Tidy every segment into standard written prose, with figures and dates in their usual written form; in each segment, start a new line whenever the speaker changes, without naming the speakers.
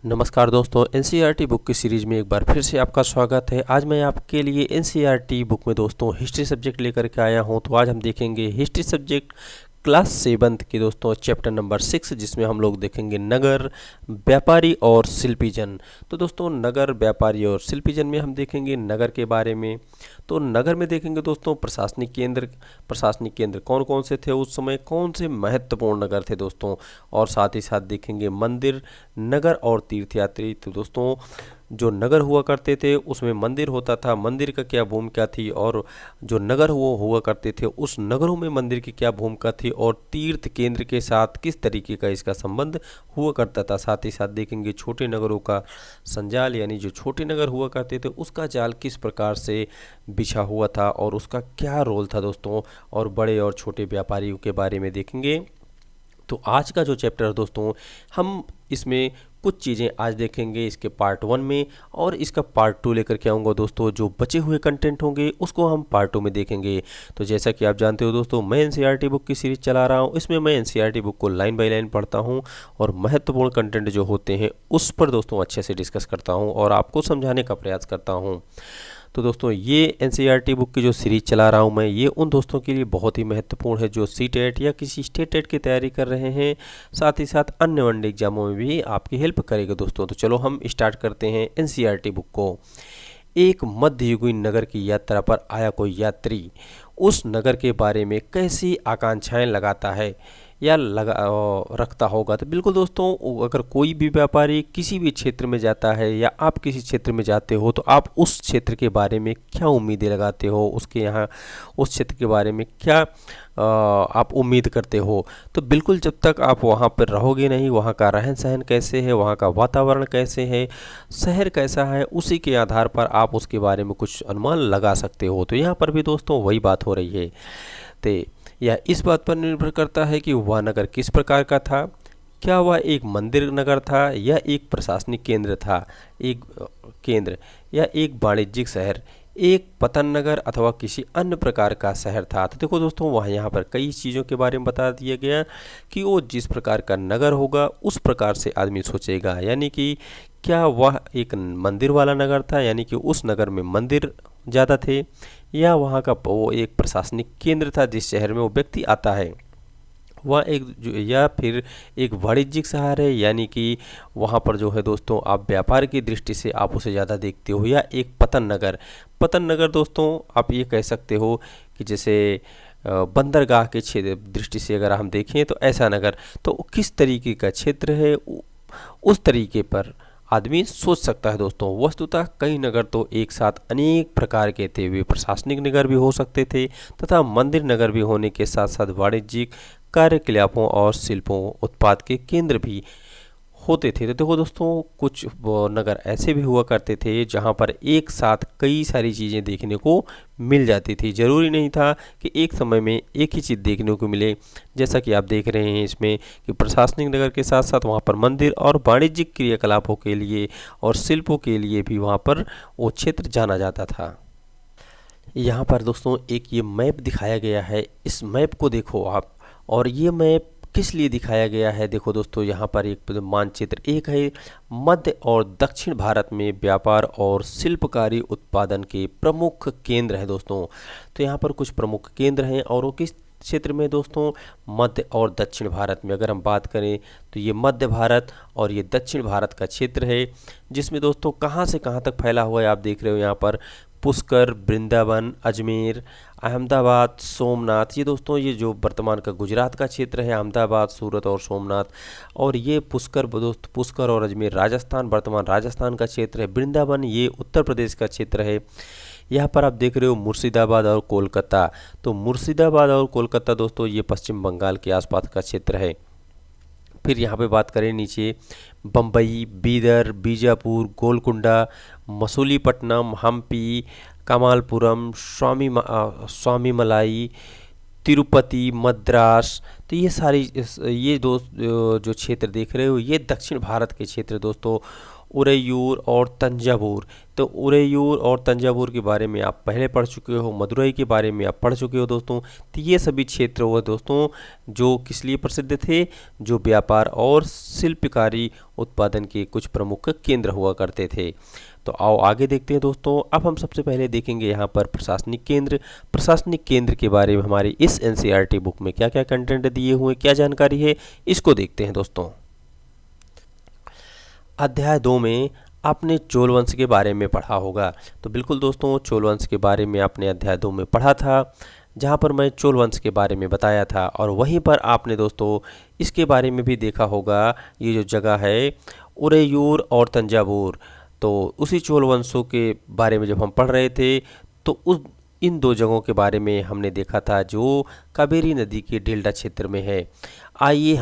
नमस्कार दोस्तों, NCERT book की सीरीज़ में एक बार फिर से आपका स्वागत है। आज मैं आपके लिए एनसीईआरटी बुक में दोस्तों हिस्ट्री सब्जेक्ट लेकर के आया हूं। तो आज हम देखेंगे हिस्ट्री सब्जेक्ट क्लास 7 के दोस्तों चैप्टर नंबर 6, जिसमें हम लोग देखेंगे नगर, व्यापारी और शिल्पीजन। तो दोस्तों नगर, व्यापारी और शिल्पीजन में हम देखेंगे नगर के बारे में। तो नगर में देखेंगे दोस्तों प्रशासनिक केंद्र कौन कौन से थे उस समय, कौन से महत्वपूर्ण नगर थे दोस्तों, और साथ ही साथ देखेंगे मंदिर, नगर और तीर्थयात्री। तो दोस्तों जो नगर हुआ करते थे उसमें मंदिर होता था, मंदिर का क्या भूमिका थी, और जो नगर हुआ करते थे उस नगरों में मंदिर की क्या भूमिका थी, और तीर्थ केंद्र के साथ किस तरीके का इसका संबंध हुआ करता था। साथ ही साथ देखेंगे छोटे नगरों का संजाल, यानी जो छोटे नगर हुआ करते थे उसका जाल किस प्रकार से बिछा हुआ था और उसका क्या रोल था दोस्तों, और बड़े और छोटे व्यापारियों के बारे में देखेंगे। तो आज का जो चैप्टर है दोस्तों, हम इसमें कुछ चीज़ें आज देखेंगे इसके पार्ट 1 में, और इसका पार्ट 2 लेकर के आऊँगा दोस्तों। जो बचे हुए कंटेंट होंगे उसको हम पार्ट 2 में देखेंगे। तो जैसा कि आप जानते हो दोस्तों, मैं एनसीईआरटी बुक की सीरीज चला रहा हूँ। इसमें मैं एनसीईआरटी बुक को लाइन बाय लाइन पढ़ता हूँ और महत्वपूर्ण कंटेंट जो होते हैं उस पर दोस्तों अच्छे से डिस्कस करता हूँ और आपको समझाने का प्रयास करता हूँ। तो दोस्तों ये एनसीईआरटी बुक की जो सीरीज चला रहा हूँ मैं, ये उन दोस्तों के लिए बहुत ही महत्वपूर्ण है जो सीटेट या किसी स्टेट टेट की तैयारी कर रहे हैं, साथ ही साथ अन्य वनडे एग्जामों में भी आपकी हेल्प करेगा दोस्तों। तो चलो हम स्टार्ट करते हैं एनसीईआरटी बुक को। एक मध्ययुगीन नगर की यात्रा पर आया कोई यात्री उस नगर के बारे में कैसी आकांक्षाएं लगाता है या रखता होगा। तो बिल्कुल दोस्तों, अगर कोई भी व्यापारी किसी भी क्षेत्र में जाता है या आप किसी क्षेत्र में जाते हो तो आप उस क्षेत्र के बारे में क्या उम्मीदें लगाते हो, उसके यहाँ उस क्षेत्र के बारे में क्या आप उम्मीद करते हो। तो बिल्कुल जब तक आप वहाँ पर रहोगे नहीं, वहाँ का रहन सहन कैसे है, वहाँ का वातावरण कैसे है, शहर कैसा है, उसी के आधार पर आप उसके बारे में कुछ अनुमान लगा सकते हो। तो यहाँ पर भी दोस्तों वही बात हो रही है। तो यह इस बात पर निर्भर करता है कि वह नगर किस प्रकार का था। क्या वह एक मंदिर नगर था या एक प्रशासनिक केंद्र था, या एक वाणिज्यिक शहर, एक पतन नगर अथवा किसी अन्य प्रकार का शहर था। तो देखो दोस्तों, वह यहाँ पर कई चीज़ों के बारे में बता दिया गया कि वो जिस प्रकार का नगर होगा उस प्रकार से आदमी सोचेगा। यानी कि क्या वह एक मंदिर वाला नगर था, यानी कि उस नगर में मंदिर ज़्यादा थे, या वहाँ का वो एक प्रशासनिक केंद्र था जिस शहर में वो व्यक्ति आता है, वह या फिर एक वाणिज्यिक शहर है, यानी कि वहाँ पर जो है दोस्तों आप व्यापार की दृष्टि से आप उसे ज़्यादा देखते हो, या एक पतन नगर दोस्तों आप ये कह सकते हो कि जैसे बंदरगाह के क्षेत्र दृष्टि से अगर हम देखें तो ऐसा नगर। तो किस तरीके का क्षेत्र है उस तरीके पर आदमी सोच सकता है दोस्तों। वस्तुतः कई नगर तो एक साथ अनेक प्रकार के थे, वे प्रशासनिक नगर भी हो सकते थे तथा मंदिर नगर भी होने के साथ साथ वाणिज्यिक कार्यकलापों और शिल्पों उत्पाद के केंद्र भी होते थे। तो देखो दोस्तों, कुछ नगर ऐसे भी हुआ करते थे जहां पर एक साथ कई सारी चीज़ें देखने को मिल जाती थी। ज़रूरी नहीं था कि एक समय में एक ही चीज़ देखने को मिले, जैसा कि आप देख रहे हैं इसमें कि प्रशासनिक नगर के साथ साथ वहां पर मंदिर और वाणिज्यिक क्रियाकलापों के लिए और शिल्पों के लिए भी वहां पर वो क्षेत्र जाना जाता था। यहाँ पर दोस्तों एक ये मैप दिखाया गया है, इस मैप को देखो आप। और ये मैप किस लिए दिखाया गया है, देखो दोस्तों यहाँ पर एक मानचित्र एक है, मध्य और दक्षिण भारत में व्यापार और शिल्पकारी उत्पादन के प्रमुख केंद्र है दोस्तों। तो यहाँ पर कुछ प्रमुख केंद्र हैं, और वो किस क्षेत्र में दोस्तों, मध्य और दक्षिण भारत में। अगर हम बात करें तो ये मध्य भारत और ये दक्षिण भारत का क्षेत्र है, जिसमें दोस्तों कहाँ से कहाँ तक फैला हुआ है आप देख रहे हो यहाँ पर। पुष्कर, वृंदावन, अजमेर, अहमदाबाद, सोमनाथ, ये दोस्तों ये जो वर्तमान का गुजरात का क्षेत्र है, अहमदाबाद, सूरत और सोमनाथ। और ये पुष्कर और अजमेर राजस्थान, वर्तमान राजस्थान का क्षेत्र है। वृंदावन ये उत्तर प्रदेश का क्षेत्र है। यहाँ पर आप देख रहे हो मुर्शिदाबाद और कोलकाता। तो मुर्शिदाबाद और कोलकाता दोस्तों ये पश्चिम बंगाल के आसपास का क्षेत्र है। फिर यहाँ पे बात करें नीचे, बम्बई, बीदर, बीजापुर, गोलकुंडा, मसूलीपट्टनम, हम्पी, कमालपुरम, स्वामीमलाई, तिरुपति, मद्रास। तो ये दोस्त जो क्षेत्र देख रहे हो ये दक्षिण भारत के क्षेत्र दोस्तों। उरैयूर और तंजावुर। तो उरैयूर और तंजावुर के बारे में आप पहले पढ़ चुके हो, मदुरई के बारे में आप पढ़ चुके हो दोस्तों। तो ये सभी क्षेत्र हुए दोस्तों जो किस लिए प्रसिद्ध थे, जो व्यापार और शिल्पकारी उत्पादन के कुछ प्रमुख केंद्र हुआ करते थे। तो आओ आगे देखते हैं दोस्तों। अब हम सबसे पहले देखेंगे यहाँ पर प्रशासनिक केंद्र। प्रशासनिक केंद्र के बारे में हमारी इस एनसीईआरटी बुक में क्या क्या कंटेंट दिए हुए, क्या जानकारी है, इसको देखते हैं दोस्तों। अध्याय 2 में आपने चोल वंश के बारे में पढ़ा होगा। तो बिल्कुल दोस्तों, चोल वंश के बारे में आपने अध्याय 2 में पढ़ा था, जहाँ पर मैं चोल वंश के बारे में बताया था। और वहीं पर आपने दोस्तों इसके बारे में भी देखा होगा, ये जो जगह है उरैयूर और तंजावुर, तो उसी चोल वंशों के बारे में जब हम पढ़ रहे थे तो इन दो जगहों के बारे में हमने देखा था जो कावेरी नदी के डेल्टा क्षेत्र में है। आइए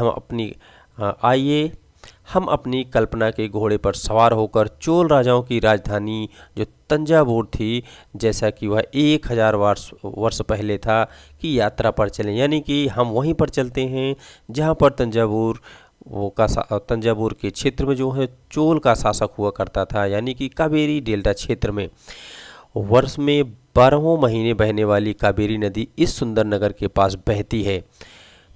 हम अपनी कल्पना के घोड़े पर सवार होकर चोल राजाओं की राजधानी जो तंजावुर थी, जैसा कि वह 1000 वर्ष पहले था, की यात्रा पर चलें। यानी कि हम वहीं पर चलते हैं जहां पर तंजावुर के क्षेत्र में जो है चोल का शासक हुआ करता था, यानी कि कावेरी डेल्टा क्षेत्र में। वर्ष में 12 महीने बहने वाली कावेरी नदी इस सुंदर नगर के पास बहती है।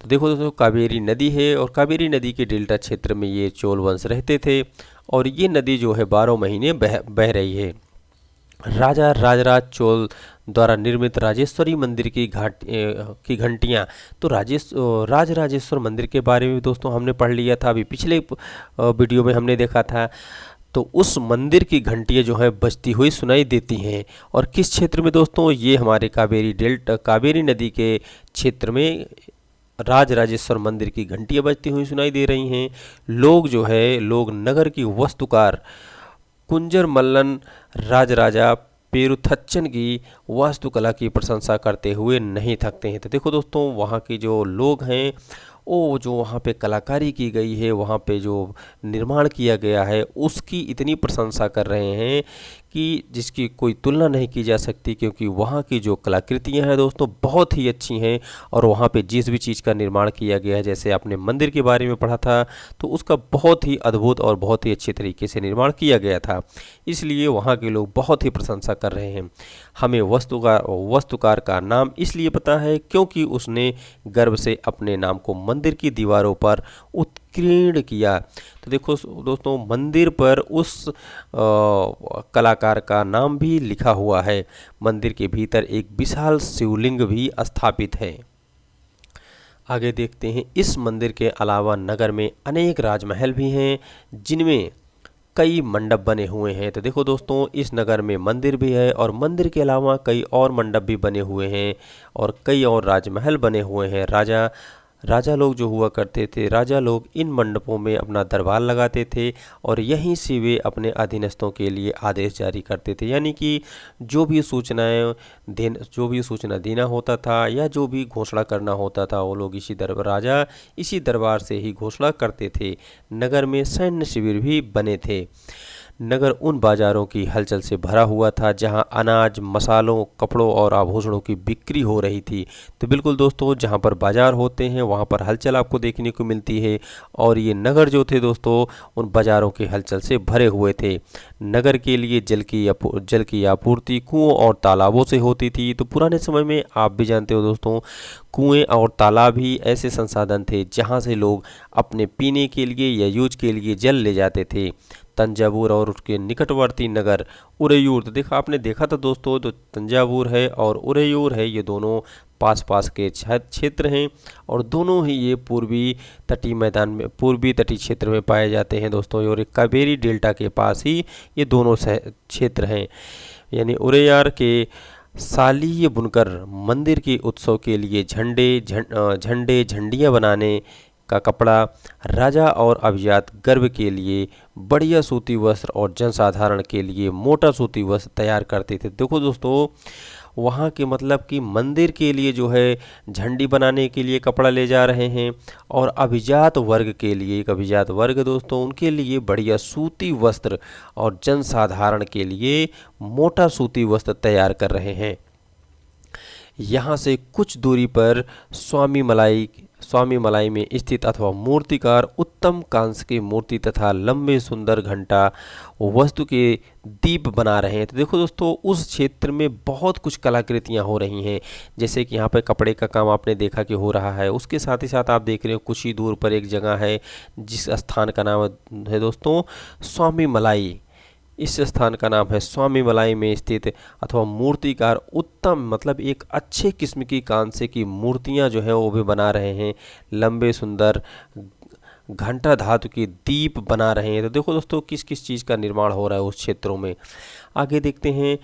तो देखो दोस्तों, कावेरी नदी है और कावेरी नदी के डेल्टा क्षेत्र में ये चोल वंश रहते थे और ये नदी जो है 12 महीने बह रही है। राजा राजराज चोल द्वारा निर्मित राजेश्वरी मंदिर की घंटियाँ। तो राजराजेश्वर मंदिर के बारे में दोस्तों हमने पढ़ लिया था, अभी पिछले वीडियो में हमने देखा था। तो उस मंदिर की घंटियाँ जो है बजती हुई सुनाई देती हैं। और किस क्षेत्र में दोस्तों, ये हमारे कावेरी नदी के क्षेत्र में राजराजेश्वर मंदिर की घंटियाँ बजती हुई सुनाई दे रही हैं। लोग नगर की वास्तुकार कुंजर मल्लन राजराजा पेरुथच्चन की वास्तुकला की प्रशंसा करते हुए नहीं थकते हैं। तो देखो दोस्तों, वहाँ के जो लोग हैं, वो जो वहाँ पे कलाकारी की गई है, वहाँ पे जो निर्माण किया गया है, उसकी इतनी प्रशंसा कर रहे हैं कि जिसकी कोई तुलना नहीं की जा सकती, क्योंकि वहाँ की जो कलाकृतियाँ हैं दोस्तों बहुत ही अच्छी हैं। और वहाँ पे जिस भी चीज़ का निर्माण किया गया है, जैसे आपने मंदिर के बारे में पढ़ा था, तो उसका बहुत ही अद्भुत और बहुत ही अच्छे तरीके से निर्माण किया गया था, इसलिए वहाँ के लोग बहुत ही प्रशंसा कर रहे हैं। हमें वास्तुकार का नाम इसलिए पता है क्योंकि उसने गर्व से अपने नाम को मंदिर की दीवारों पर उत्कीर्ण किया। तो देखो दोस्तों, मंदिर पर उस कलाकार का नाम भी लिखा हुआ है। मंदिर के भीतर एक विशाल शिवलिंग भी स्थापित है। आगे देखते हैं। इस मंदिर के अलावा नगर में अनेक राजमहल भी हैं, जिनमें कई मंडप बने हुए हैं। तो देखो दोस्तों, इस नगर में मंदिर भी है और मंदिर के अलावा कई और मंडप भी बने हुए हैं और कई और राजमहल बने हुए हैं। राजा लोग जो हुआ करते थे, राजा लोग इन मंडपों में अपना दरबार लगाते थे और यहीं से वे अपने अधीनस्थों के लिए आदेश जारी करते थे। यानी कि जो भी सूचना देना होता था या जो भी घोषणा करना होता था, वो लोग राजा इसी दरबार से ही घोषणा करते थे। नगर में सैन्य शिविर भी बने थे। नगर उन बाजारों की हलचल से भरा हुआ था जहां अनाज, मसालों, कपड़ों और आभूषणों की बिक्री हो रही थी। तो बिल्कुल दोस्तों, जहां पर बाजार होते हैं वहां पर हलचल आपको देखने को मिलती है और ये नगर जो थे दोस्तों, उन बाजारों की हलचल से भरे हुए थे। नगर के लिए जल की आपूर्ति कुओं और तालाबों से होती थी। तो पुराने समय में आप भी जानते हो दोस्तों, कुएं और तालाब ही ऐसे संसाधन थे जहां से लोग अपने पीने के लिए या यूज के लिए जल ले जाते थे। तंजावुर और उसके निकटवर्ती नगर उरैयूर, तो आपने देखा था दोस्तों, तो तंजावुर है और उरैयूर है, ये दोनों पास पास के क्षेत्र हैं और दोनों ही ये पूर्वी तटीय क्षेत्र में पाए जाते हैं दोस्तों। और कावेरी डेल्टा के पास ही ये दोनों क्षेत्र हैं। यानी उरैयार के सालीय बुनकर मंदिर के उत्सव के लिए झंडियाँ बनाने का कपड़ा, राजा और अभिजात गर्व के लिए बढ़िया सूती वस्त्र और जनसाधारण के लिए मोटा सूती वस्त्र तैयार करते थे। देखो दोस्तों, वहाँ के मतलब कि मंदिर के लिए जो है झंडी बनाने के लिए कपड़ा ले जा रहे हैं और अभिजात वर्ग दोस्तों, उनके लिए बढ़िया सूती वस्त्र और जनसाधारण के लिए मोटा सूती वस्त्र तैयार कर रहे हैं। यहाँ से कुछ दूरी पर स्वामी मलाई में स्थित अथवा मूर्तिकार उत्तम कांस्य की मूर्ति तथा लंबे सुंदर घंटा वस्तु के दीप बना रहे हैं। तो देखो दोस्तों, उस क्षेत्र में बहुत कुछ कलाकृतियां हो रही हैं, जैसे कि यहाँ पे कपड़े का काम आपने देखा कि हो रहा है। उसके साथ ही साथ आप देख रहे हो कुछ ही दूर पर एक जगह है जिस स्थान का नाम है दोस्तों स्वामी मलाई। इस स्थान का नाम है स्वामी मलाई में स्थित अथवा मूर्तिकार उत्तम मतलब एक अच्छे किस्म की कांस्य की मूर्तियां जो है वो भी बना रहे हैं, लंबे सुंदर घंटा धातु के दीप बना रहे हैं। तो देखो दोस्तों किस किस चीज़ का निर्माण हो रहा है उस क्षेत्रों में। आगे देखते हैं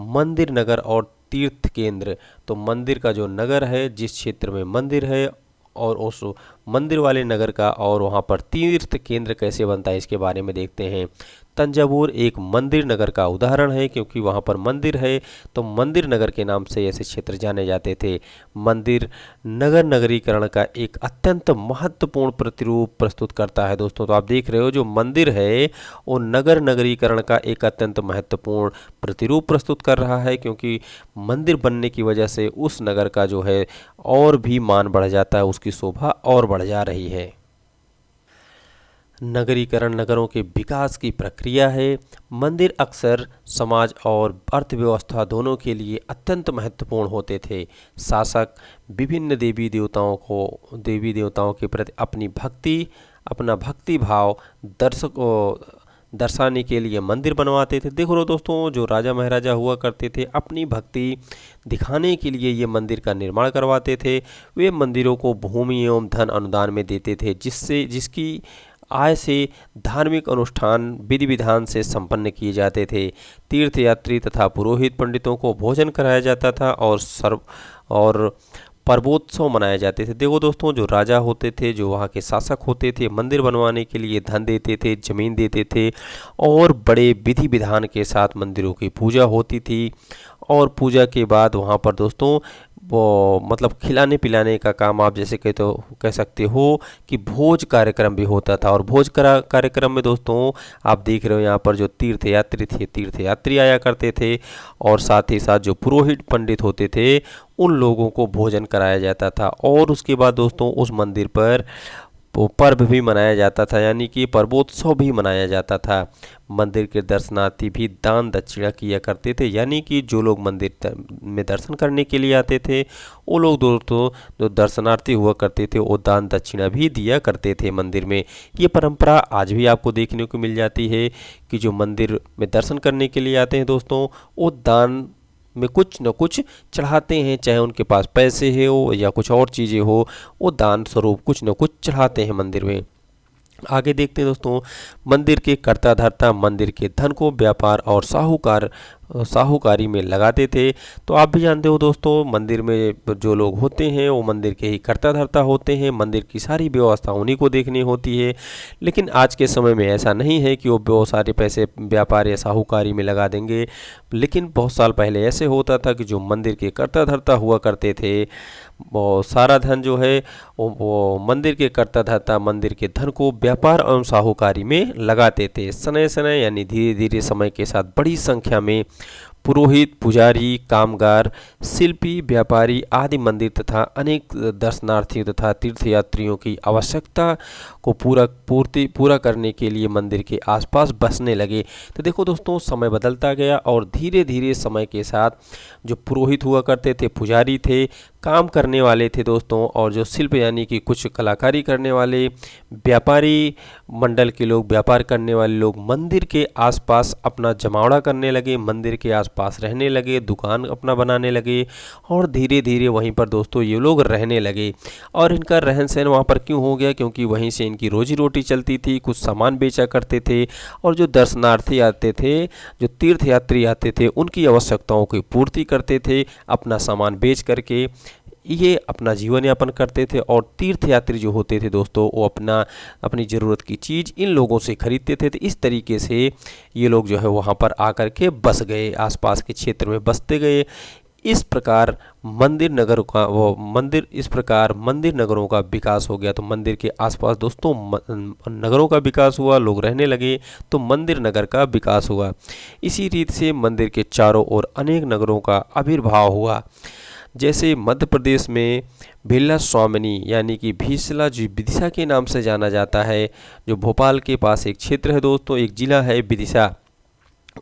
मंदिर नगर और तीर्थ केंद्र। तो मंदिर का जो नगर है, जिस क्षेत्र में मंदिर है, और उस मंदिर वाले नगर का और वहाँ पर तीर्थ केंद्र कैसे बनता है इसके बारे में देखते हैं। तंजावुर एक मंदिर नगर का उदाहरण है, क्योंकि वहाँ पर मंदिर है तो मंदिर नगर के नाम से ऐसे क्षेत्र जाने जाते थे। मंदिर नगर नगरीकरण का एक अत्यंत महत्वपूर्ण प्रतिरूप प्रस्तुत करता है दोस्तों। तो आप देख रहे हो जो मंदिर है वो नगर नगरीकरण का एक अत्यंत महत्वपूर्ण प्रतिरूप प्रस्तुत कर रहा है, क्योंकि मंदिर बनने की वजह से उस नगर का जो है और भी मान बढ़ जाता है, उसकी शोभा और बढ़ जा रही है। नगरीकरण नगरों के विकास की प्रक्रिया है। मंदिर अक्सर समाज और अर्थव्यवस्था दोनों के लिए अत्यंत महत्वपूर्ण होते थे। शासक विभिन्न देवी देवताओं के प्रति अपना भक्ति भाव दर्शाने के लिए मंदिर बनवाते थे। देखो दोस्तों, जो राजा महाराजा हुआ करते थे अपनी भक्ति दिखाने के लिए ये मंदिर का निर्माण करवाते थे। वे मंदिरों को भूमि एवं धन अनुदान में देते थे, जिसकी आय से धार्मिक अनुष्ठान विधि विधान से संपन्न किए जाते थे। तीर्थयात्री तथा पुरोहित पंडितों को भोजन कराया जाता था और पर्वोत्सव मनाए जाते थे। देखो दोस्तों, जो राजा होते थे, जो वहाँ के शासक होते थे, मंदिर बनवाने के लिए धन देते थे, जमीन देते थे और बड़े विधि विधान के साथ मंदिरों की पूजा होती थी। और पूजा के बाद वहाँ पर दोस्तों वो मतलब खिलाने पिलाने का काम आप जैसे कह सकते हो कि भोज कार्यक्रम भी होता था। और भोज कार्यक्रम में दोस्तों आप देख रहे हो यहाँ पर जो तीर्थयात्री आया करते थे, और साथ ही साथ जो पुरोहित पंडित होते थे उन लोगों को भोजन कराया जाता था। और उसके बाद दोस्तों उस मंदिर पर पर्व भी मनाया जाता था, यानी कि पर्वोत्सव भी मनाया जाता था। मंदिर के दर्शनार्थी भी दान दक्षिणा किया करते थे, यानी कि जो लोग मंदिर में दर्शन करने के लिए आते थे वो लोग दोस्तों जो दर्शनार्थी हुआ करते थे वो दान दक्षिणा भी दिया करते थे मंदिर में। ये परंपरा आज भी आपको देखने को मिल जाती है कि जो मंदिर में दर्शन करने के लिए आते हैं दोस्तों वो दान में कुछ न कुछ चढ़ाते हैं, चाहे उनके पास पैसे हो या कुछ और चीज़ें हो, वो दान स्वरूप कुछ न कुछ चढ़ाते हैं मंदिर में। आगे देखते हैं दोस्तों, मंदिर के कर्ता धर्ता मंदिर के धन को व्यापार और साहूकारी में लगाते थे। तो आप भी जानते हो दोस्तों, मंदिर में जो लोग होते हैं वो मंदिर के ही कर्ता धर्ता होते हैं, मंदिर की सारी व्यवस्था उन्हीं को देखनी होती है। लेकिन आज के समय में ऐसा नहीं है कि वो सारे पैसे व्यापार या साहूकारी में लगा देंगे। लेकिन बहुत साल पहले ऐसे होता था कि जो मंदिर के कर्ता धर्ता हुआ करते थे वो सारा धन जो है वो मंदिर के कर्ता धर्ता मंदिर के धन को व्यापार एवं साहूकारी में लगाते थे। समय यानी धीरे धीरे समय के साथ बड़ी संख्या में पुरोहित, पुजारी, कामगार, शिल्पी, व्यापारी आदि मंदिर तथा अनेक दर्शनार्थियों तथा तीर्थयात्रियों की आवश्यकता को पूरा करने के लिए मंदिर के आसपास बसने लगे। तो देखो दोस्तों, समय बदलता गया और धीरे धीरे समय के साथ जो पुरोहित हुआ करते थे, पुजारी थे, काम करने वाले थे दोस्तों, और जो शिल्प यानी कि कुछ कलाकारी करने वाले व्यापारी मंडल के लोग, व्यापार करने वाले लोग मंदिर के आसपास अपना जमावड़ा करने लगे, मंदिर के आसपास रहने लगे, दुकान अपना बनाने लगे और धीरे धीरे वहीं पर दोस्तों ये लोग रहने लगे। और इनका रहन सहन वहाँ पर क्यों हो गया? क्योंकि वहीं से इनकी रोजी रोटी चलती थी, कुछ सामान बेचा करते थे और जो दर्शनार्थी आते थे, जो तीर्थयात्री आते थे, उनकी आवश्यकताओं की पूर्ति करते थे, अपना सामान बेच करके ये अपना जीवन यापन करते थे। और तीर्थयात्री जो होते थे दोस्तों वो अपनी ज़रूरत की चीज़ इन लोगों से खरीदते थे। तो इस तरीके से ये लोग जो है वहाँ पर आकर के बस गए, आसपास के क्षेत्र में बसते गए। इस प्रकार मंदिर नगरों का विकास हो गया। तो मंदिर के आसपास दोस्तों नगरों का विकास हुआ, लोग रहने लगे, तो मंदिर नगर का विकास हुआ। इसी रीत से मंदिर के चारों ओर अनेक नगरों का आविर्भाव हुआ। जैसे मध्य प्रदेश में भिल्ला स्वामिनी यानी कि भिसला जो विदिशा के नाम से जाना जाता है, जो भोपाल के पास एक क्षेत्र है दोस्तों, एक जिला है विदिशा।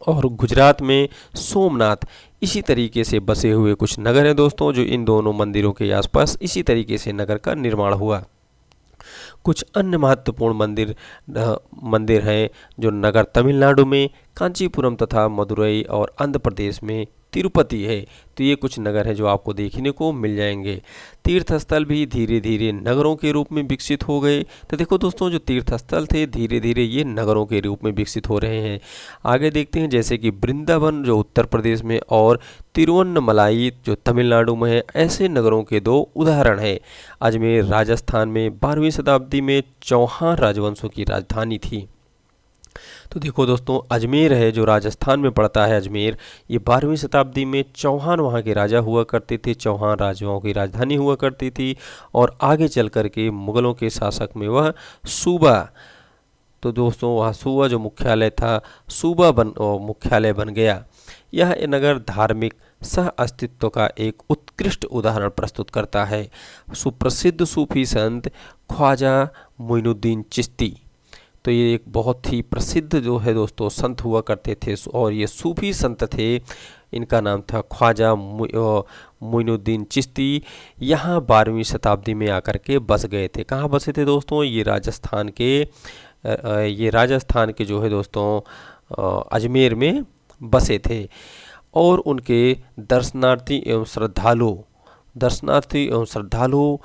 और गुजरात में सोमनाथ। इसी तरीके से बसे हुए कुछ नगर हैं दोस्तों, जो इन दोनों मंदिरों के आसपास इसी तरीके से नगर का निर्माण हुआ। कुछ अन्य महत्वपूर्ण मंदिर हैं जो नगर तमिलनाडु में कांचीपुरम तथा मदुरई और आंध्र प्रदेश में तिरुपति है। तो ये कुछ नगर हैं जो आपको देखने को मिल जाएंगे। तीर्थ स्थल भी धीरे धीरे नगरों के रूप में विकसित हो गए। तो देखो दोस्तों, जो तीर्थ स्थल थे धीरे धीरे ये नगरों के रूप में विकसित हो रहे हैं। आगे देखते हैं, जैसे कि वृंदावन जो उत्तर प्रदेश में और तिरुवन्नमलाई जो तमिलनाडु में है, ऐसे नगरों के दो उदाहरण हैं। अजमेर राजस्थान में 12वीं शताब्दी में चौहान राजवंशों की राजधानी थी। तो देखो दोस्तों, अजमेर है जो राजस्थान में पड़ता है, अजमेर, ये 12वीं शताब्दी में चौहान वहाँ के राजा हुआ करते थे, चौहान राजाओं की राजधानी हुआ करती थी। और आगे चल कर के मुगलों के शासक में वह सूबा, तो दोस्तों वहाँ सूबा जो मुख्यालय था, सूबा मुख्यालय बन गया। यह नगर धार्मिक सह अस्तित्व का एक उत्कृष्ट उदाहरण प्रस्तुत करता है। सुप्रसिद्ध सूफी संत ख्वाजा मोइनुद्दीन चिश्ती, तो ये एक बहुत ही प्रसिद्ध जो है दोस्तों संत हुआ करते थे, और ये सूफी संत थे। इनका नाम था ख्वाजा मोइनुद्दीन चिश्ती। यहाँ 12वीं शताब्दी में आकर के बस गए थे। कहाँ बसे थे दोस्तों? ये राजस्थान के जो है दोस्तों अजमेर में बसे थे। और उनके दर्शनार्थी एवं श्रद्धालु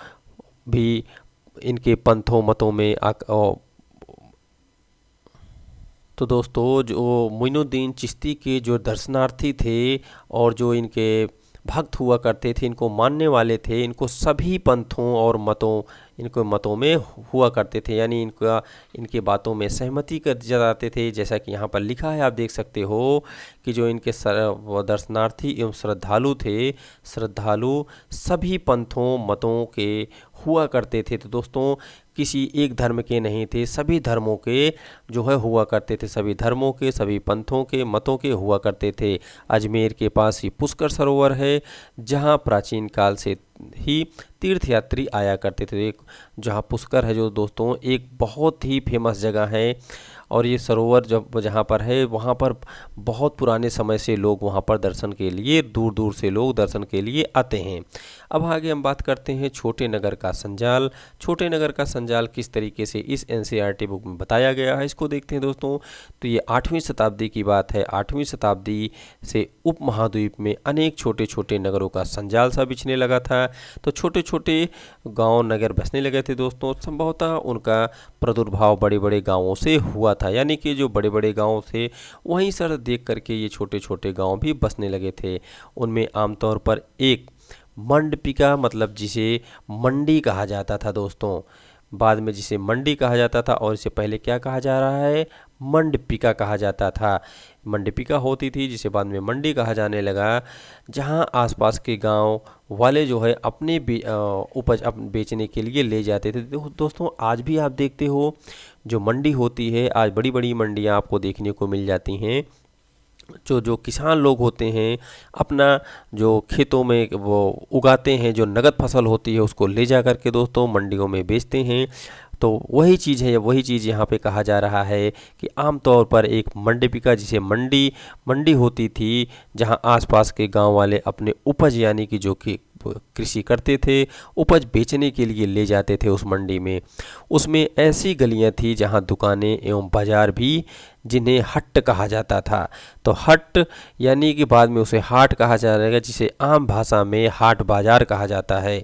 भी इनके पंथों मतों में तो दोस्तों, जो मोइनुद्दीन चिश्ती के जो दर्शनार्थी थे और जो इनके भक्त हुआ करते थे, इनको मानने वाले थे, इनको सभी पंथों और मतों में हुआ करते थे, यानी इनके बातों में सहमति कर जताते थे। जैसा कि यहाँ पर लिखा है, आप देख सकते हो कि जो इनके दर्शनार्थी एवं श्रद्धालु सभी पंथों मतों के हुआ करते थे। तो दोस्तों, किसी एक धर्म के नहीं थे, सभी धर्मों के जो है हुआ करते थे, सभी धर्मों के, सभी पंथों के, मतों के हुआ करते थे। अजमेर के पास ही पुष्कर सरोवर है, जहाँ प्राचीन काल से ही तीर्थयात्री आया करते थे। एक जहाँ पुष्कर है जो दोस्तों एक बहुत ही फेमस जगह है, और ये सरोवर जहाँ पर है वहाँ पर बहुत पुराने समय से लोग वहाँ पर दर्शन के लिए, दूर दूर से लोग दर्शन के लिए आते हैं। अब आगे हम बात करते हैं छोटे नगर का संजाल। छोटे नगर का संजाल किस तरीके से इस एनसीईआरटी बुक में बताया गया है, इसको देखते हैं दोस्तों। तो ये 8वीं शताब्दी की बात है। 8वीं शताब्दी से उपमहाद्वीप में अनेक छोटे छोटे नगरों का संजाल सा बिछने लगा था। तो छोटे छोटे गांव नगर बसने लगे थे दोस्तों। संभवतः उनका प्रादुर्भाव बड़े बड़े गांवों से हुआ था, यानी कि जो बड़े बड़े गांव थे वहीं सर देख करके ये छोटे छोटे गांव भी बसने लगे थे। उनमें आमतौर पर एक मंडपिका, मतलब जिसे मंडी कहा जाता था दोस्तों, बाद में जिसे मंडी कहा जाता था, और इससे पहले क्या कहा जा रहा है, मंडपिका कहा जाता था। मंडपिका होती थी जिसे बाद में मंडी कहा जाने लगा, जहां आसपास के गांव वाले जो है अपने उपज बेचने के लिए ले जाते थे। दोस्तों, आज भी आप देखते हो जो मंडी होती है, आज बड़ी बड़ी मंडियां आपको देखने को मिल जाती हैं। जो किसान लोग होते हैं अपना जो खेतों में वो उगाते हैं, जो नगद फसल होती है उसको ले जा कर के दोस्तों मंडियों में बेचते हैं। तो वही चीज़ यहाँ पे कहा जा रहा है कि आमतौर पर एक मंडपिका, जिसे मंडी होती थी, जहाँ आसपास के गांव वाले अपने उपज, यानी कि जो कि कृषि करते थे, उपज बेचने के लिए ले जाते थे उस मंडी में। उसमें ऐसी गलियां थी जहां दुकानें एवं बाजार भी, जिन्हें हट कहा जाता था। तो हट यानी कि बाद में उसे हाट कहा जाएगा, जिसे आम भाषा में हाट बाजार कहा जाता है,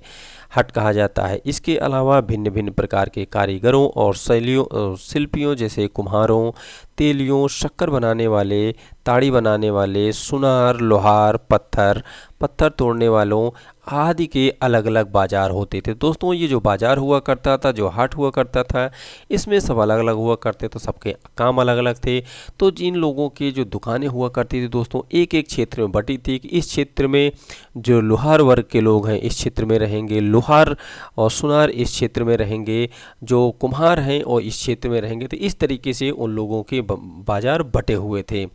हट कहा जाता है। इसके अलावा भिन्न भिन्न प्रकार के कारीगरों और शिल्पियों जैसे कुम्हारों, तेलियों, शक्कर बनाने वाले, ताड़ी बनाने वाले, सुनार, लोहार, पत्थर तोड़ने वालों आदि के अलग अलग बाजार होते थे। दोस्तों, ये जो बाजार हुआ करता था, जो हाट हुआ करता था, इसमें सब अलग अलग हुआ करते, तो सबके काम अलग अलग थे। तो जिन लोगों के जो दुकानें हुआ करती थी दोस्तों, एक एक क्षेत्र में बटी थी कि इस क्षेत्र में जो लोहार वर्ग के लोग हैं इस क्षेत्र में रहेंगे, लोहार और सुनार इस क्षेत्र में रहेंगे, जो कुम्हार हैं और इस क्षेत्र में रहेंगे। तो इस तरीके से उन लोगों के बाजार बटे हुए थे।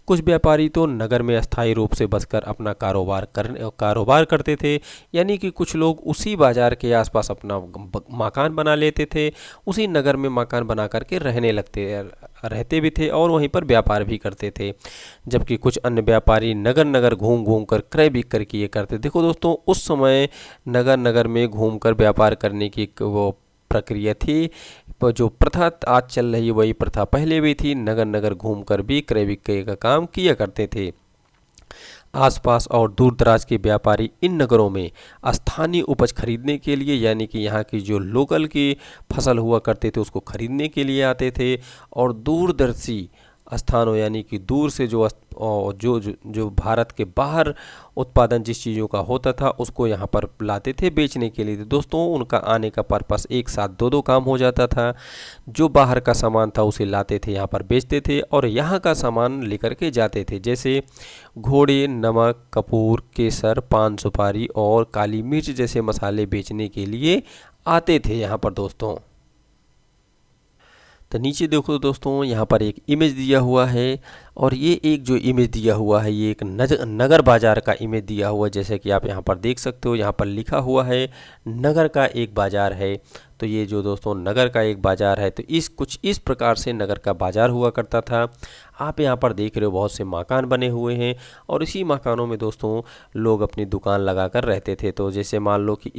कुछ व्यापारी तो नगर में अस्थायी रूप से बसकर अपना कारोबार करते थे, यानी कि कुछ लोग उसी बाजार के आसपास अपना मकान बना लेते थे, उसी नगर में मकान बना करके रहते भी थे और वहीं पर व्यापार भी करते थे। जबकि कुछ अन्य व्यापारी नगर नगर घूम घूम कर क्रय विक्रय किए करते। देखो दोस्तों, उस समय नगर नगर में घूमकर व्यापार करने की एक वो प्रक्रिया थी। जो प्रथा आज चल रही है वही प्रथा पहले भी थी। नगर नगर घूमकर भी क्रय विक्रय का काम किया करते थे। आसपास और दूर दराज के व्यापारी इन नगरों में स्थानीय उपज खरीदने के लिए, यानी कि यहाँ की जो लोकल की फसल हुआ करते थे उसको खरीदने के लिए आते थे। और दूरदर्शी स्थानों, यानी कि दूर से जो भारत के बाहर उत्पादन जिस चीज़ों का होता था उसको यहाँ पर लाते थे बेचने के लिए। दोस्तों, उनका आने का पर्पस एक साथ दो काम हो जाता था। जो बाहर का सामान था उसे लाते थे, यहाँ पर बेचते थे और यहाँ का सामान लेकर के जाते थे। जैसे घोड़े, नमक, कपूर, केसर, पान सुपारी और काली मिर्च जैसे मसाले बेचने के लिए आते थे यहाँ पर दोस्तों। तो नीचे देखो दोस्तों, यहाँ पर एक इमेज दिया हुआ है और ये एक जो इमेज दिया हुआ है ये एक नगर बाज़ार का इमेज दिया हुआ है। जैसे कि आप यहाँ पर देख सकते हो, यहाँ पर लिखा हुआ है नगर का एक बाज़ार है। तो ये जो दोस्तों नगर का एक बाज़ार है, तो कुछ इस प्रकार से नगर का बाज़ार हुआ करता था। आप यहाँ पर देख रहे हो बहुत से मकान बने हुए हैं और इसी मकानों में दोस्तों लोग अपनी दुकान लगा कर रहते थे। तो जैसे मान लो कि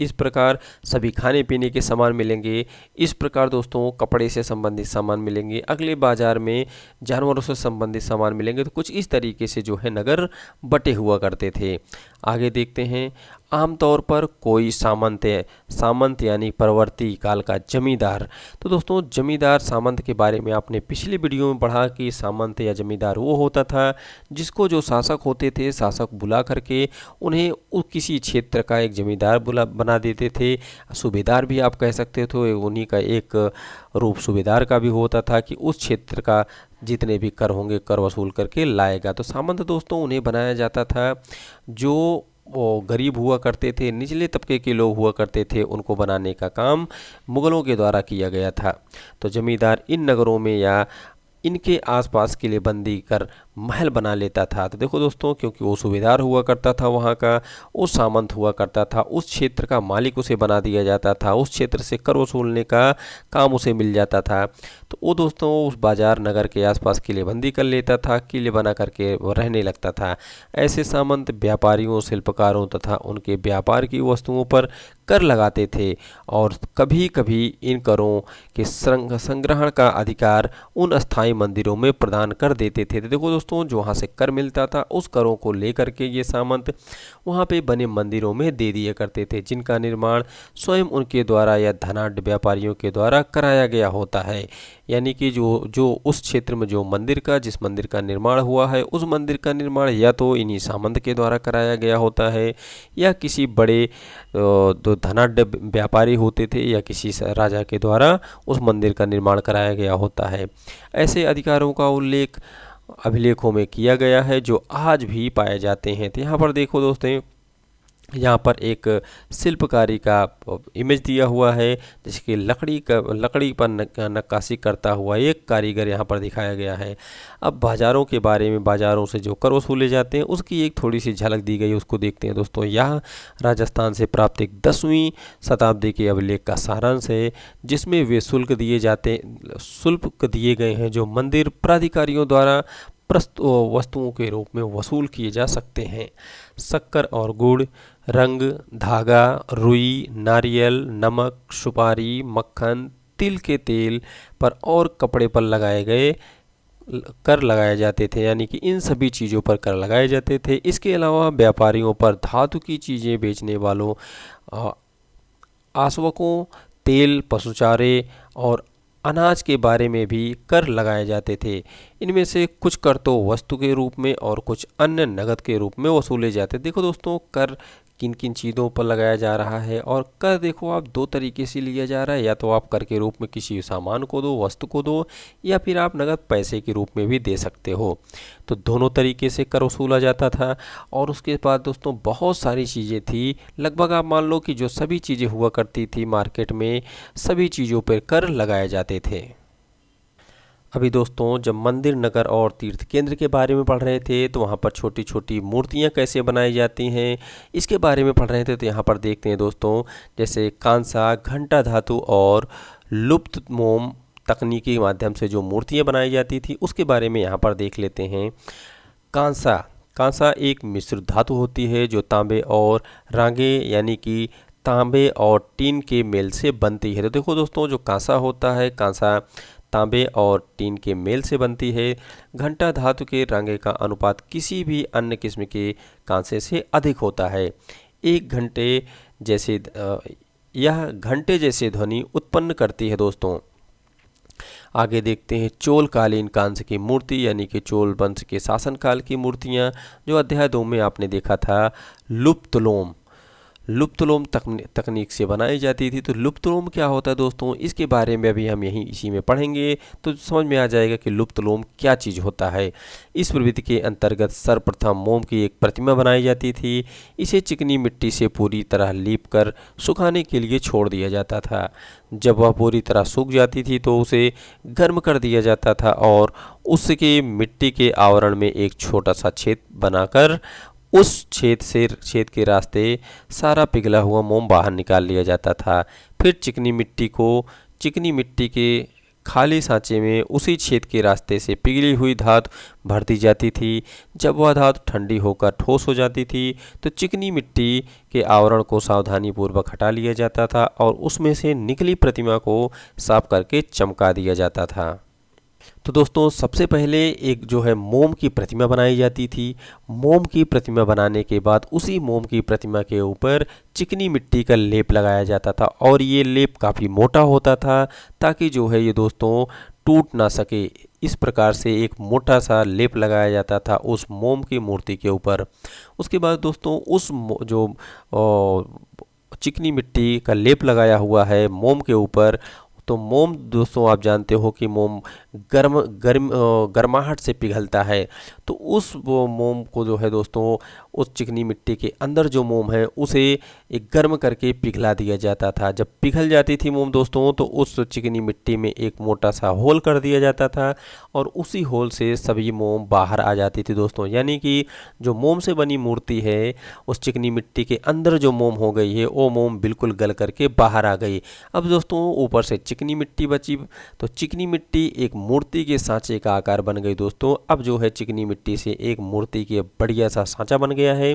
इस प्रकार सभी खाने पीने के सामान मिलेंगे, इस प्रकार दोस्तों कपड़े से संबंधित सामान मिलेंगे, अगले बाज़ार में जानवरों से संबंधित सामान मिलेंगे। तो कुछ इस तरीके से जो है नगर बटे हुआ करते थे। आगे देखते हैं। आमतौर पर कोई सामंत यानी परवर्ती काल का जमींदार। तो दोस्तों, जमींदार सामंत के बारे में आपने पिछली वीडियो में पढ़ा कि सामंत या जमींदार वो होता था जिसको जो शासक होते थे, शासक बुला करके उन्हें किसी क्षेत्र का एक जमींदार बना देते थे। सूबेदार भी आप कह सकते थे, उन्हीं का एक रूप सूबेदार का भी होता था कि उस क्षेत्र का जितने भी कर होंगे कर वसूल करके लाएगा। तो सामंत दोस्तों उन्हें बनाया जाता था जो वो गरीब हुआ करते थे, निचले तबके के लोग हुआ करते थे, उनको बनाने का काम मुगलों के द्वारा किया गया था। तो जमींदार इन नगरों में या इनके आसपास किलेबंदी कर महल बना लेता था। तो देखो दोस्तों, क्योंकि वो सूबेदार हुआ करता था वहाँ का, वो सामंत हुआ करता था, उस क्षेत्र का मालिक उसे बना दिया जाता था, उस क्षेत्र से कर वसूलने का काम उसे मिल जाता था। तो वो दोस्तों उस बाजार नगर के आसपास किलेबंदी कर लेता था, किले बना करके रहने लगता था। ऐसे सामंत व्यापारियों, शिल्पकारों तथा उनके व्यापार की वस्तुओं पर कर लगाते थे और कभी कभी इन करों के संग्रहण का अधिकार उन अस्थायी मंदिरों में प्रदान कर देते थे। तो देखो दोस्तों, जो वहाँ से कर मिलता था उस करों को लेकर के ये सामंत वहाँ पे बने मंदिरों में दे दिया करते थे, जिनका निर्माण स्वयं उनके द्वारा या धनाढ्य व्यापारियों के द्वारा कराया गया होता है। यानी कि जो उस क्षेत्र में जिस मंदिर का निर्माण हुआ है उस मंदिर का निर्माण या तो इन्हीं सामंत के द्वारा कराया गया होता है या किसी बड़े जो धनाढ्य व्यापारी होते थे या किसी राजा के द्वारा उस मंदिर का निर्माण कराया गया होता है। ऐसे अधिकारों का उल्लेख अभिलेखों में किया गया है जो आज भी पाए जाते हैं। तो यहाँ पर देखो दोस्तों, यहाँ पर एक शिल्पकारी का इमेज दिया हुआ है जिसकी लकड़ी पर नक्काशी करता हुआ एक कारीगर यहाँ पर दिखाया गया है। अब बाज़ारों के बारे में, बाज़ारों से जो कर वसूले जाते हैं उसकी एक थोड़ी सी झलक दी गई है, उसको देखते हैं दोस्तों। यह राजस्थान से प्राप्त एक 10वीं शताब्दी के अभिलेख का सारांश है जिसमें वे शुल्क दिए गए हैं जो मंदिर प्राधिकारियों द्वारा वस्तुओं के रूप में वसूल किए जा सकते हैं। शक्कर और गुड़, रंग, धागा, रुई, नारियल, नमक, सुपारी, मक्खन, तिल के तेल पर और कपड़े पर लगाए गए कर लगाए जाते थे। यानी कि इन सभी चीज़ों पर कर लगाए जाते थे। इसके अलावा व्यापारियों पर, धातु की चीज़ें बेचने वालों, आसवकों, तेल, पशुचारे और अनाज के बारे में भी कर लगाए जाते थे। इनमें से कुछ कर तो वस्तु के रूप में और कुछ अन्य नगद के रूप में वसूले जाते। देखो दोस्तों, कर किन किन चीज़ों पर लगाया जा रहा है, और कर देखो आप दो तरीके से लिया जा रहा है। या तो आप कर के रूप में किसी सामान को दो, वस्तु को दो, या फिर आप नगद पैसे के रूप में भी दे सकते हो। तो दोनों तरीके से कर वसूला जाता था। और उसके बाद दोस्तों बहुत सारी चीज़ें थी, लगभग आप मान लो कि जो सभी चीज़ें हुआ करती थी मार्केट में, सभी चीज़ों पर कर लगाए जाते थे। अभी दोस्तों जब मंदिर, नगर और तीर्थ केंद्र के बारे में पढ़ रहे थे तो वहाँ पर छोटी छोटी मूर्तियाँ कैसे बनाई जाती हैं इसके बारे में पढ़ रहे थे। तो यहाँ पर देखते हैं दोस्तों, जैसे कांसा, घंटा धातु और लुप्त मोम तकनीकी के माध्यम से जो मूर्तियाँ बनाई जाती थी उसके बारे में यहाँ पर देख लेते हैं। कांसा, कांसा एक मिश्र धातु होती है जो तांबे और रांगे यानी कि तांबे और टीन के मेल से बनती है। तो देखो दोस्तों, जो कांसा होता है, कांसा तांबे और टीन के मेल से बनती है। घंटा धातु के रांगे का अनुपात किसी भी अन्य किस्म के कांसे से अधिक होता है। एक घंटे जैसे यह घंटे जैसे ध्वनि उत्पन्न करती है। दोस्तों आगे देखते हैं चोल कालीन कांस्य की मूर्ति यानी कि चोल वंश के शासनकाल की मूर्तियां, जो अध्याय 2 में आपने देखा था लुप्तलोम, लुप्तलोम तकनीक से बनाई जाती थी। तो लुप्तलोम क्या होता है दोस्तों, इसके बारे में अभी हम इसी में पढ़ेंगे तो समझ में आ जाएगा कि लुप्तलोम क्या चीज़ होता है। इस प्रवृत्ति के अंतर्गत सर्वप्रथम मोम की एक प्रतिमा बनाई जाती थी। इसे चिकनी मिट्टी से पूरी तरह लीप कर सुखाने के लिए छोड़ दिया जाता था। जब वह पूरी तरह सूख जाती थी तो उसे गर्म कर दिया जाता था और उसके मिट्टी के आवरण में एक छोटा सा छेद बनाकर उस छेद के रास्ते सारा पिघला हुआ मोम बाहर निकाल लिया जाता था। फिर चिकनी मिट्टी के खाली सांचे में उसी छेद के रास्ते से पिघली हुई धातु भर दी जाती थी। जब वह धातु ठंडी होकर ठोस हो जाती थी तो चिकनी मिट्टी के आवरण को सावधानीपूर्वक हटा लिया जाता था और उसमें से निकली प्रतिमा को साफ करके चमका दिया जाता था। तो दोस्तों सबसे पहले एक जो है मोम की प्रतिमा बनाई जाती थी। मोम की प्रतिमा बनाने के बाद उसी मोम की प्रतिमा के ऊपर चिकनी मिट्टी का लेप लगाया जाता था और ये लेप काफ़ी मोटा होता था ताकि जो है ये दोस्तों टूट ना सके। इस प्रकार से एक मोटा सा लेप लगाया जाता था उस मोम की मूर्ति के ऊपर। उसके बाद दोस्तों जो चिकनी मिट्टी का लेप लगाया हुआ है मोम के ऊपर, तो मोम दोस्तों आप जानते हो कि मोम गर्माहट से पिघलता है। तो उस वो मोम को जो है दोस्तों उस चिकनी मिट्टी के अंदर जो मोम है उसे एक गर्म करके पिघला दिया जाता था। जब पिघल जाती थी मोम दोस्तों तो उस चिकनी मिट्टी में एक मोटा सा होल कर दिया जाता था और उसी होल से सभी मोम बाहर आ जाती थी दोस्तों। यानी कि जो मोम से बनी मूर्ति है उस चिकनी मिट्टी के अंदर जो मोम हो गई है वो मोम बिल्कुल गल करके बाहर आ गई। अब दोस्तों ऊपर से चिकनी मिट्टी बची, तो चिकनी मिट्टी एक मूर्ति के सांचे का आकार बन गई दोस्तों। अब जो है चिकनी मिट्टी से एक मूर्ति के बढ़िया सा सांचा बन गया है।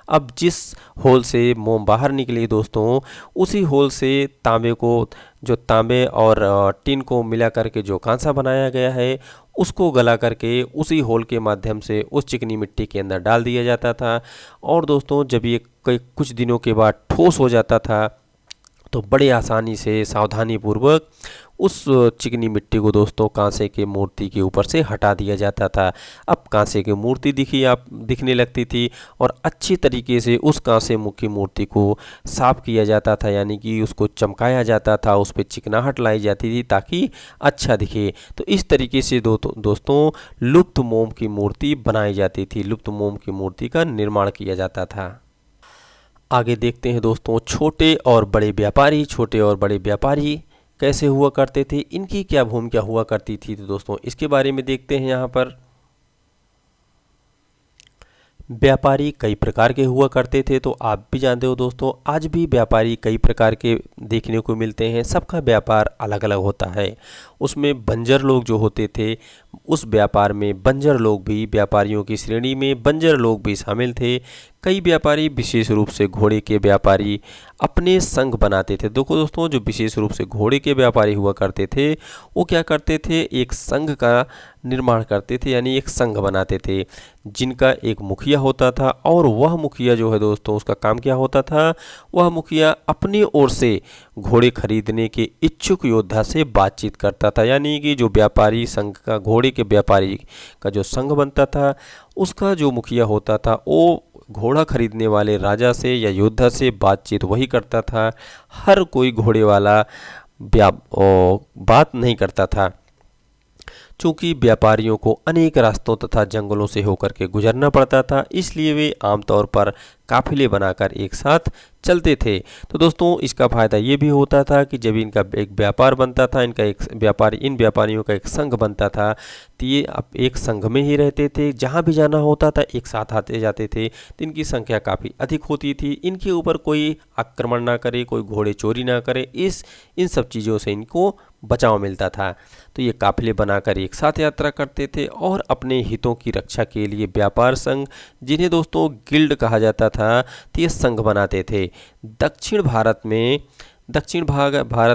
अब जिस होल से मोम बाहर निकली दोस्तों उसी होल से तांबे और टिन को मिला करके जो कांसा बनाया गया है उसको गला करके उसी होल के माध्यम से उस चिकनी मिट्टी के अंदर डाल दिया जाता था। और दोस्तों जब ये कुछ दिनों के बाद ठोस हो जाता था तो बड़े आसानी से सावधानीपूर्वक उस चिकनी मिट्टी को दोस्तों कांसे के मूर्ति के ऊपर से हटा दिया जाता था। अब कांसे की मूर्ति दिखने लगती थी और अच्छी तरीके से उस कांसे मुख की मूर्ति को साफ किया जाता था, यानी कि उसको चमकाया जाता था, उस पर चिकनाहट लाई जाती थी ताकि अच्छा दिखे। तो इस तरीके से दोस्तों लुप्त मोम की मूर्ति बनाई जाती थी, लुप्त मोम की मूर्ति का निर्माण किया जाता था। आगे देखते हैं दोस्तों छोटे और बड़े व्यापारी कैसे हुआ करते थे, इनकी क्या भूमिका हुआ करती थी। तो दोस्तों इसके बारे में देखते हैं। यहाँ पर व्यापारी कई प्रकार के हुआ करते थे, तो आप भी जानते हो दोस्तों आज भी व्यापारी कई प्रकार के देखने को मिलते हैं। सबका व्यापार अलग अलग होता है। उसमें बंजर लोग जो होते थे, उस व्यापार में बंजर लोग भी, व्यापारियों की श्रेणी में बंजर लोग भी शामिल थे। कई व्यापारी विशेष रूप से घोड़े के व्यापारी अपने संघ बनाते थे। देखो दोस्तों जो विशेष रूप से घोड़े के व्यापारी हुआ करते थे वो क्या करते थे, एक संघ का निर्माण करते थे, यानी एक संघ बनाते थे जिनका एक मुखिया होता था। और वह मुखिया जो है दोस्तों उसका काम क्या होता था, वह मुखिया अपनी ओर से घोड़े खरीदने के इच्छुक योद्धा से बातचीत करता था। यानी कि जो व्यापारी संघ का, घोड़े के व्यापारी का जो संघ बनता था उसका जो मुखिया होता था वो घोड़ा खरीदने वाले राजा से या योद्धा से बातचीत वही करता था। हर कोई घोड़े वाला बात नहीं करता था। चूँकि व्यापारियों को अनेक रास्तों तथा जंगलों से होकर के गुजरना पड़ता था, इसलिए वे आमतौर पर काफ़िले बनाकर एक साथ चलते थे। तो दोस्तों इसका फ़ायदा ये भी होता था कि जब इनका एक व्यापार बनता था, इन व्यापारियों का एक संघ बनता था, तो ये अब एक संघ में ही रहते थे, जहाँ भी जाना होता था एक साथ आते जाते थे। तो इनकी संख्या काफ़ी अधिक होती थी। इनके ऊपर कोई आक्रमण ना करे, कोई घोड़े चोरी ना करे, इन सब चीज़ों से इनको बचाव मिलता था। तो ये काफ़िले बनाकर एक साथ यात्रा करते थे और अपने हितों की रक्षा के लिए व्यापार संघ, जिन्हें दोस्तों गिल्ड कहा जाता था, तो ये संघ बनाते थे। दक्षिण भारत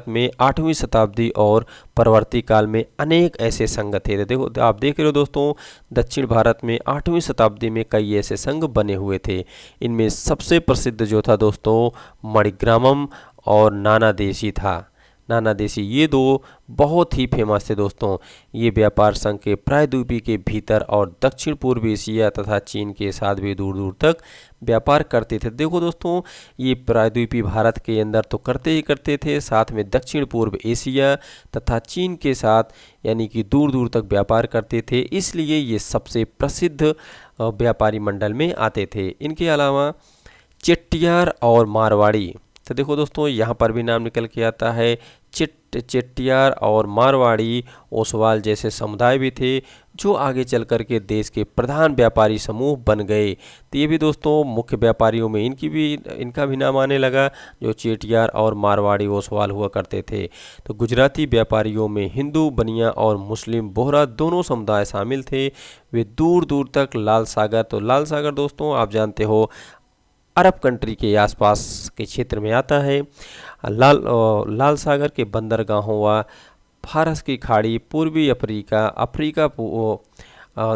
में 8वीं शताब्दी और परवर्ती काल में अनेक ऐसे संघ थे। तो देखो, आप देख रहे हो दोस्तों, दक्षिण भारत में 8वीं शताब्दी में कई ऐसे संघ बने हुए थे। इनमें सबसे प्रसिद्ध जो था दोस्तों, मणिग्रामम और नानादेशी था। नानादेशी, ये दो बहुत ही फेमस थे दोस्तों। ये व्यापार संघ के प्रायद्वीपीय के भीतर और दक्षिण पूर्व एशिया तथा चीन के साथ भी दूर दूर तक व्यापार करते थे। देखो दोस्तों, ये प्रायद्वीपीय भारत के अंदर तो करते ही करते थे, साथ में दक्षिण पूर्व एशिया तथा चीन के साथ यानी कि दूर दूर तक व्यापार करते थे। इसलिए ये सबसे प्रसिद्ध व्यापारी मंडल में आते थे। इनके अलावा चेट्टियार और मारवाड़ी, तो देखो दोस्तों यहाँ पर भी नाम निकल के आता है। चेट्टियार और मारवाड़ी ओसवाल जैसे समुदाय भी थे, जो आगे चल कर के देश के प्रधान व्यापारी समूह बन गए। तो ये भी दोस्तों मुख्य व्यापारियों में इनका भी नाम आने लगा, जो चेट्टियार और मारवाड़ी ओसवाल हुआ करते थे। तो गुजराती व्यापारियों में हिंदू, बनिया और मुस्लिम बोहरा दोनों समुदाय शामिल थे। वे दूर दूर तक लाल सागर दोस्तों आप जानते हो अरब कंट्री के आसपास के क्षेत्र में आता है। लाल सागर के बंदरगाहों व फारस की खाड़ी, पूर्वी अफ्रीका,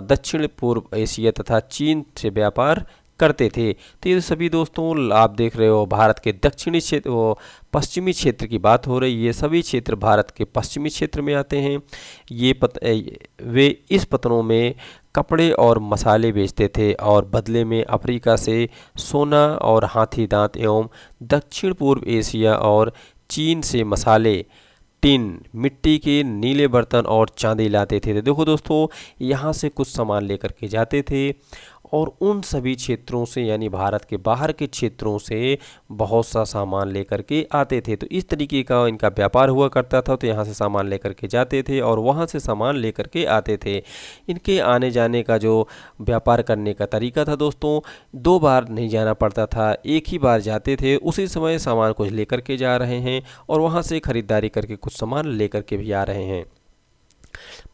दक्षिण पूर्व एशिया तथा चीन से व्यापार करते थे। तो ये सभी दोस्तों आप देख रहे हो, भारत के दक्षिणी क्षेत्र पश्चिमी क्षेत्र की बात हो रही है। ये सभी क्षेत्र भारत के पश्चिमी क्षेत्र में आते हैं। वे इस पत्तनों में कपड़े और मसाले बेचते थे और बदले में अफ्रीका से सोना और हाथी दांत एवं दक्षिण पूर्व एशिया और चीन से मसाले, टिन, मिट्टी के नीले बर्तन और चांदी लाते थे। तो देखो दोस्तों, यहाँ से कुछ सामान लेकर के जाते थे और उन सभी क्षेत्रों से यानी भारत के बाहर के क्षेत्रों से बहुत सा सामान लेकर के आते थे। तो इस तरीके का इनका व्यापार हुआ करता था। तो यहाँ से सामान लेकर के जाते थे और वहाँ से सामान लेकर के आते थे। इनके आने जाने का जो व्यापार करने का तरीका था दोस्तों, 2 बार नहीं जाना पड़ता था, एक ही बार जाते थे। उसी समय सामान कुछ लेकर के जा रहे हैं और वहाँ से खरीदारी करके कुछ सामान लेकर के भी आ रहे हैं।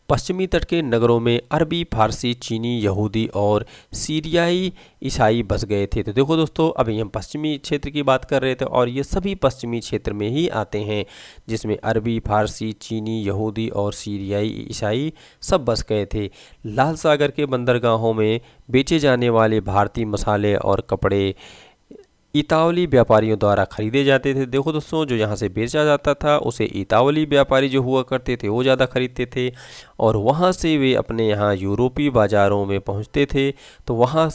पश्चिमी तट के नगरों में अरबी, फारसी, चीनी, यहूदी और सीरियाई ईसाई बस गए थे। तो देखो दोस्तों, अभी हम पश्चिमी क्षेत्र की बात कर रहे थे और ये सभी पश्चिमी क्षेत्र में ही आते हैं, जिसमें अरबी, फारसी, चीनी, यहूदी और सीरियाई ईसाई सब बस गए थे। लाल सागर के बंदरगाहों में बेचे जाने वाले भारतीय मसाले और कपड़े इतावली व्यापारियों द्वारा खरीदे जाते थे। देखो दोस्तों, जो यहाँ से बेचा जाता था उसे इतावली व्यापारी जो हुआ करते थे वो ज़्यादा खरीदते थे और वहाँ से वे अपने यहाँ यूरोपीय बाज़ारों में पहुँचते थे। तो वहाँ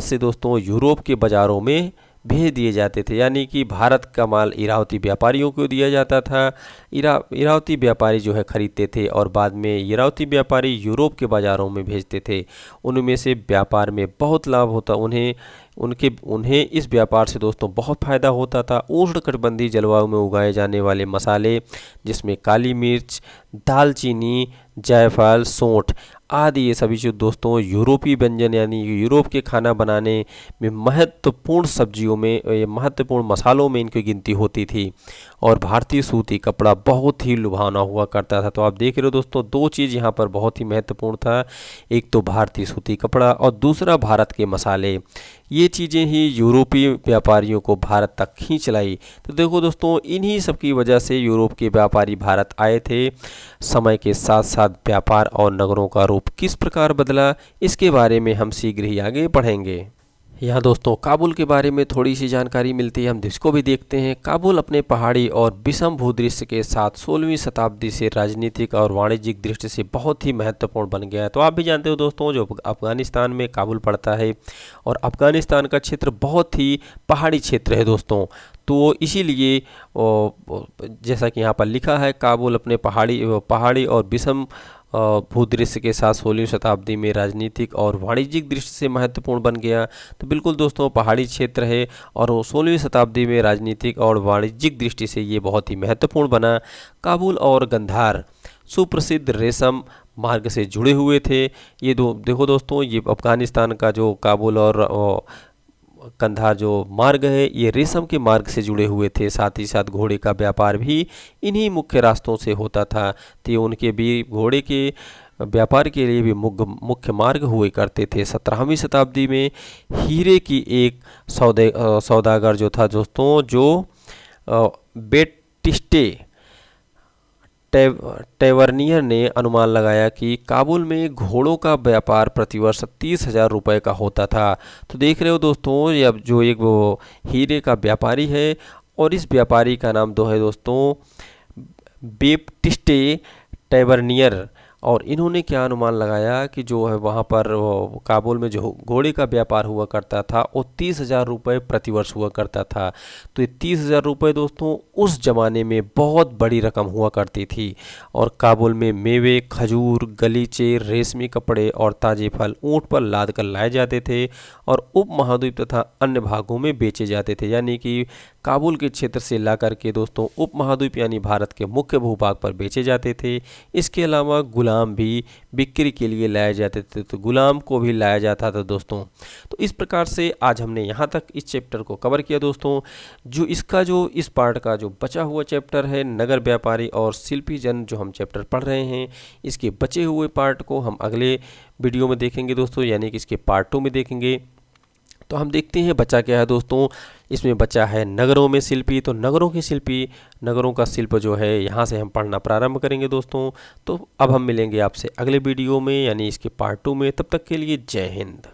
से दोस्तों यूरोप के बाज़ारों में भेज दिए जाते थे, यानी कि भारत का माल इरावती व्यापारियों को दिया जाता था। इरावती व्यापारी जो है खरीदते थे और बाद में इरावती व्यापारी यूरोप के बाज़ारों में भेजते थे। उनमें से व्यापार में बहुत लाभ होता उन्हें इस व्यापार से दोस्तों बहुत फ़ायदा होता था। उष्णकटिबंधीय जलवायु में उगाए जाने वाले मसाले, जिसमें काली मिर्च, दालचीनी, जायफल, सौंठ आदि, ये सभी जो दोस्तों यूरोपीय व्यंजन यानी यूरोप के खाना बनाने में महत्वपूर्ण मसालों में इनकी गिनती होती थी। और भारतीय सूती कपड़ा बहुत ही लुभावना हुआ करता था। तो आप देख रहे हो दोस्तों, 2 चीज़ यहाँ पर बहुत ही महत्वपूर्ण था, एक तो भारतीय सूती कपड़ा और दूसरा भारत के मसाले। ये चीज़ें ही यूरोपीय व्यापारियों को भारत तक खींच लाई। तो देखो दोस्तों, इन्हीं सब की वजह से यूरोप के व्यापारी भारत आए थे। समय के साथ साथ व्यापार और नगरों का रूप किस प्रकार बदला, इसके बारे में हम शीघ्र ही आगे बढ़ेंगे। यहाँ दोस्तों काबुल के बारे में थोड़ी सी जानकारी मिलती है, हम इसको भी देखते हैं। काबुल अपने पहाड़ी और विषम भूदृश्य के साथ 16वीं शताब्दी से राजनीतिक और वाणिज्यिक दृष्टि से बहुत ही महत्वपूर्ण बन गया है। तो आप भी जानते हो दोस्तों, जो अफगानिस्तान में काबुल पड़ता है और अफगानिस्तान का क्षेत्र बहुत ही पहाड़ी क्षेत्र है दोस्तों। तो इसीलिए जैसा कि यहाँ पर लिखा है, काबुल अपने पहाड़ी और विषम भूदृश्य के साथ 16वीं शताब्दी में राजनीतिक और वाणिज्यिक दृष्टि से महत्वपूर्ण बन गया। तो बिल्कुल दोस्तों, पहाड़ी क्षेत्र है और वो 16वीं शताब्दी में राजनीतिक और वाणिज्यिक दृष्टि से ये बहुत ही महत्वपूर्ण बना। काबुल और गंधार सुप्रसिद्ध रेशम मार्ग से जुड़े हुए थे। ये देखो दोस्तों, ये अफगानिस्तान का जो काबुल और कंधार जो मार्ग है, ये रेशम के मार्ग से जुड़े हुए थे। साथ ही साथ घोड़े का व्यापार भी इन्हीं मुख्य रास्तों से होता था। तो उनके भी घोड़े के व्यापार के लिए भी मुख्य मार्ग हुए करते थे। 17वीं शताब्दी में हीरे की एक सौदागर जो था दोस्तों, जो बेटिस्टे टेवर्नियर ने अनुमान लगाया कि काबुल में घोड़ों का व्यापार प्रतिवर्ष 30,000 रुपये का होता था। तो देख रहे हो दोस्तों, ये अब जो एक वो हीरे का व्यापारी है और इस व्यापारी का नाम है दोस्तों बेप्टिस्टे टेवर्नियर। और इन्होंने क्या अनुमान लगाया कि जो है वहाँ पर काबुल में जो घोड़े का व्यापार हुआ करता था वो 30,000 रुपये प्रतिवर्ष हुआ करता था। तो ये 30,000 रुपये दोस्तों उस ज़माने में बहुत बड़ी रकम हुआ करती थी। और काबुल में मेवे, खजूर, गलीचे, रेशमी कपड़े और ताज़े फल ऊँट पर लाद कर लाए जाते थे और उपमहाद्वीप तथा अन्य भागों में बेचे जाते थे। यानी कि काबुल के क्षेत्र से ला करके दोस्तों उपमहाद्वीप यानी भारत के मुख्य भूभाग पर बेचे जाते थे। इसके अलावा गुलाम भी बिक्री के लिए लाए जाते थे, तो गुलाम को भी लाया जाता था दोस्तों। तो इस प्रकार से आज हमने यहाँ तक इस चैप्टर को कवर किया दोस्तों। जो इस पार्ट का जो बचा हुआ चैप्टर है नगर व्यापारी और शिल्पी जन, जो हम चैप्टर पढ़ रहे हैं, इसके बचे हुए पार्ट को हम अगले वीडियो में देखेंगे दोस्तों, यानी कि इसके पार्ट 2 में देखेंगे। तो हम देखते हैं बचा क्या है दोस्तों। इसमें बचा है नगरों में शिल्पी। तो नगरों का शिल्प जो है, यहाँ से हम पढ़ना प्रारंभ करेंगे दोस्तों। तो अब हम मिलेंगे आपसे अगले वीडियो में, यानी इसके पार्ट 2 में। तब तक के लिए जय हिंद।